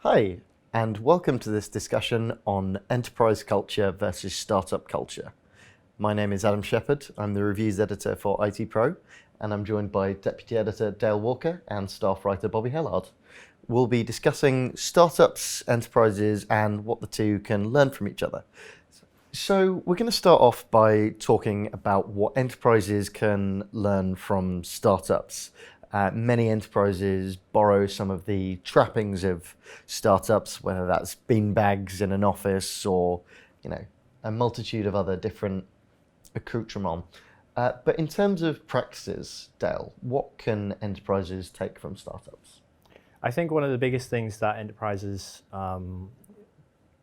Hi, and welcome to this discussion on enterprise culture versus startup culture. My name is Adam Shepherd. I'm the reviews editor for IT Pro, and I'm joined by Deputy Editor Dale Walker and staff writer Bobby Hellard. We'll be discussing startups, enterprises, and what the two can learn from each other. So we're going to start off by talking about what enterprises can learn from startups. Many enterprises borrow some of the trappings of startups, whether that's beanbags in an office or, a multitude of other different accoutrements. But in terms of practices, Dale, what can enterprises take from startups? I think one of the biggest things that enterprises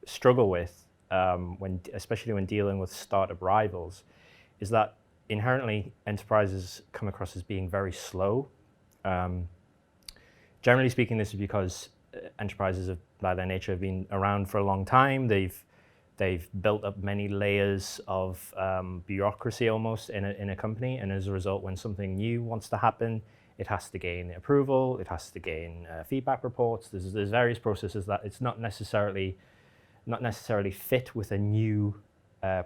struggle with, especially when dealing with startup rivals, is that inherently enterprises come across as being very slow. Generally speaking, this is because enterprises have, by their nature, have been around for a long time. They've built up many layers of bureaucracy almost in a company, and as a result, when something new wants to happen, it has to gain approval, it has to gain feedback reports. There's various processes that it's not necessarily fit with a new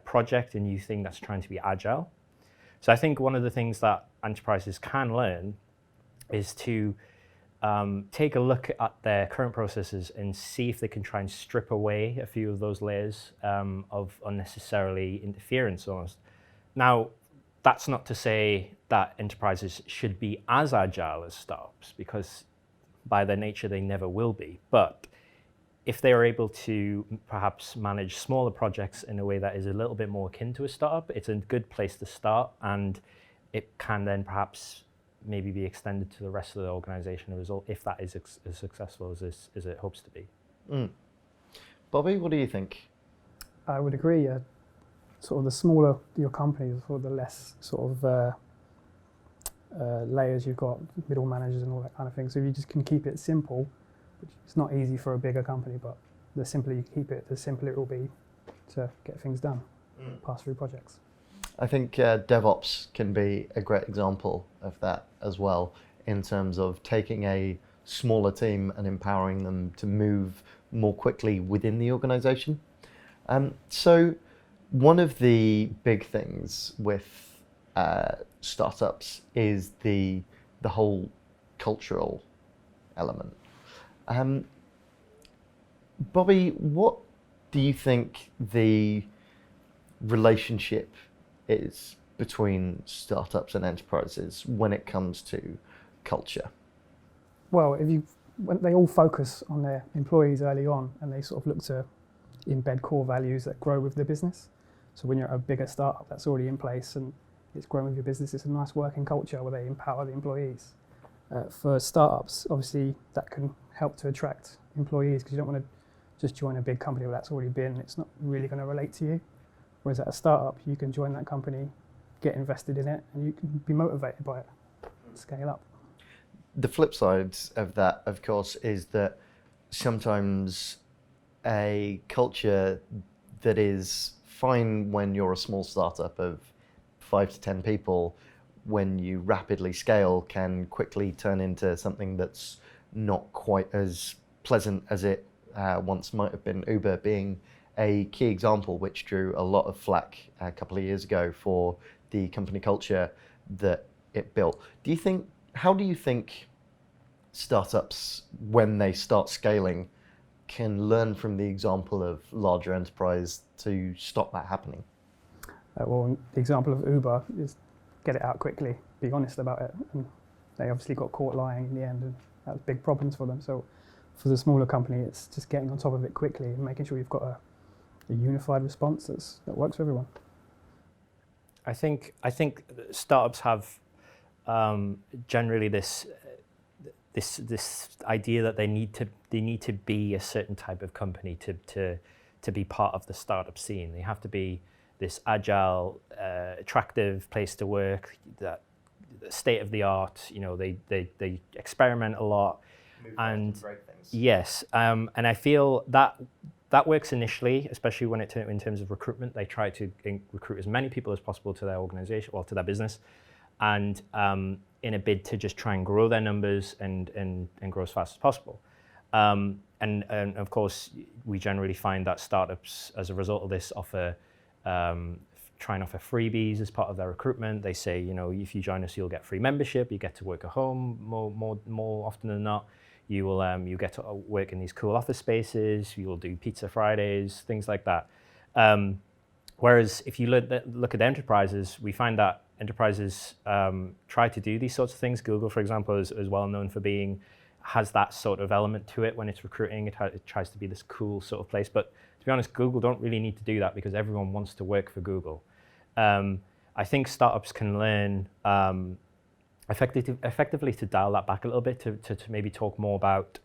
project, a new thing that's trying to be agile. So I think one of the things that enterprises can learn is to take a look at their current processes and see if they can try and strip away a few of those layers of unnecessarily interference almost. Now, that's not to say that enterprises should be as agile as startups, because by their nature they never will be. But if they are able to perhaps manage smaller projects in a way that is a little bit more akin to a startup, it's a good place to start, and it can then perhaps maybe be extended to the rest of the organization as a result, if that is as successful as it hopes to be. Bobby, what do you think? I would agree. Sort of the smaller your company, sort of the less sort of layers you've got, middle managers and all that kind of thing. So if you just can keep it simple, which is not easy for a bigger company, but the simpler you keep it, the simpler it will be to get things done, pass through projects. I think DevOps can be a great example of that as well, in terms of taking a smaller team and empowering them to move more quickly within the organization. So one of the big things with startups is the whole cultural element. Bobby, what do you think the relationship is between startups and enterprises when it comes to culture? Well, when they all focus on their employees early on, and they sort of look to embed core values that grow with the business. So when you're at a bigger startup that's already in place and it's growing with your business, it's a nice working culture where they empower the employees. For startups, obviously that can help to attract employees, because you don't want to just join a big company where that's already been. It's not really going to relate to you. Whereas at a startup, you can join that company, get invested in it, and you can be motivated by it, scale up. The flip side of that, of course, is that sometimes a culture that is fine when you're a small startup of 5 to 10 people, when you rapidly scale, can quickly turn into something that's not quite as pleasant as it once might have been. Uber being a key example, which drew a lot of flack a couple of years ago for the company culture that it built. How do you think startups, when they start scaling, can learn from the example of larger enterprise to stop that happening? Well, the example of Uber is get it out quickly, be honest about it. And they obviously got caught lying in the end, and that was big problems for them. So for the smaller company, it's just getting on top of it quickly and making sure you've got a unified response that works for everyone. I think startups have generally this idea that they need to be a certain type of company to be part of the startup scene. They have to be this agile, attractive place to work, that state of the art. They experiment a lot, and yes, and I feel that works initially, especially when in terms of recruitment. They try to recruit as many people as possible to their organization or to their business, and in a bid to just try and grow their numbers and grow as fast as possible. And of course, we generally find that startups, as a result of this, try and offer freebies as part of their recruitment. They say, if you join us, you'll get free membership. You get to work at home more often than not. You get to work in these cool office spaces. You will do pizza Fridays, things like that. Whereas if you look at enterprises, we find that enterprises try to do these sorts of things. Google, for example, is well known for has that sort of element to it when it's recruiting. It tries to be this cool sort of place. But to be honest, Google don't really need to do that because everyone wants to work for Google. I think startups can learn effectively to dial that back a little bit, to maybe talk more about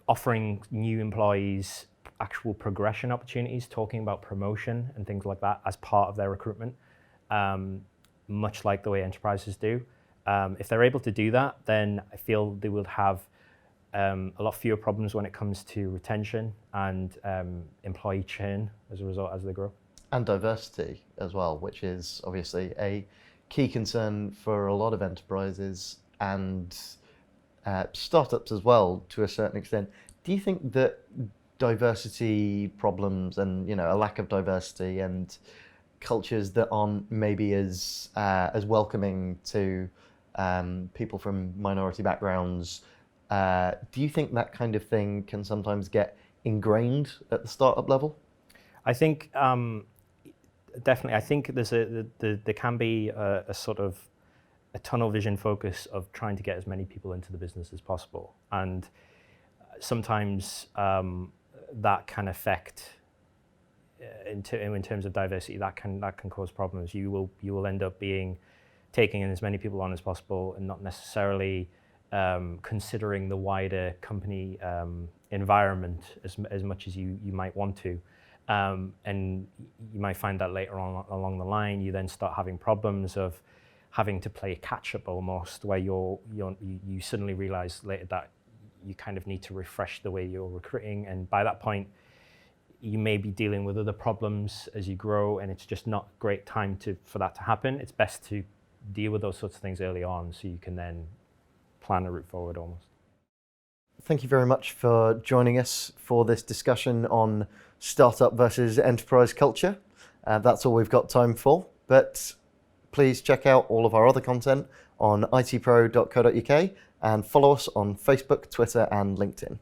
offering new employees actual progression opportunities, talking about promotion and things like that as part of their recruitment, much like the way enterprises do. If they're able to do that, then I feel they will have a lot fewer problems when it comes to retention and employee churn as a result as they grow. And diversity as well, which is obviously a key concern for a lot of enterprises and startups as well, to a certain extent. Do you think that diversity problems and a lack of diversity and cultures that aren't maybe as welcoming to people from minority backgrounds, do you think that kind of thing can sometimes get ingrained at the startup level? I think definitely. I think there can be a sort of a tunnel vision focus of trying to get as many people into the business as possible, and sometimes that can affect in terms of diversity. That can cause problems. You will end up taking in as many people on as possible and not necessarily considering the wider company environment as much as you might want to. And you might find that later on along the line, you then start having problems of having to play catch up almost, where you suddenly realize later that you kind of need to refresh the way you're recruiting. And by that point, you may be dealing with other problems as you grow, and it's just not a great time for that to happen. It's best to deal with those sorts of things early on so you can then plan a route forward almost. Thank you very much for joining us for this discussion on startup versus enterprise culture. That's all we've got time for, but please check out all of our other content on itpro.co.uk and follow us on Facebook, Twitter and LinkedIn.